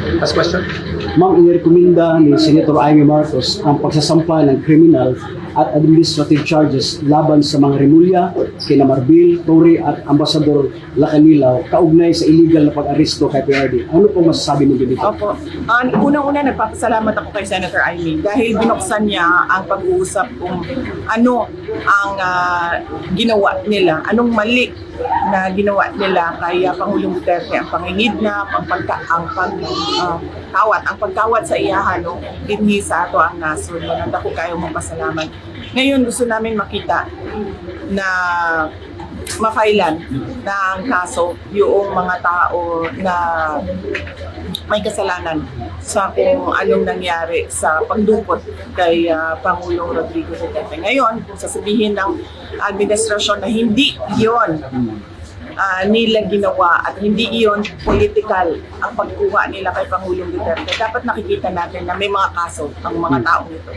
Last question. Ma'am, inirekomenda ni Senator Amy Marcos ang pagsasampa ng criminal at administrative charges laban sa mga Remulla, kina Marbil, Torre at Ambassador Lacanilaw kaugnay sa illegal na pag-aresto kay PRD. Ano pong masasabi niyo dito? Opo. Unang-una, nagpapasalamat ako kay Senator Amy dahil binuksan niya ang pag-uusap kung ano ang ginawa nila, anong mali na ginawa nila kay Pangulong Duterte, ang pangingidnap, ang pagkawat sa iyahan, no? Dinhi sa ato ang nasod. Nandako kayo magpasalamat. Ngayon, gusto namin makita na mafailan ng kaso yung mga tao na may kasalanan sa kung anong nangyari sa pagdukot kay Pangulong Rodrigo Duterte. Ngayon, kung sasabihin ng administrasyon na hindi yon nila ginawa at hindi iyon political ang pagkuha nila kay Pangulong Duterte, dapat nakikita natin na may mga kaso ang mga taong ito.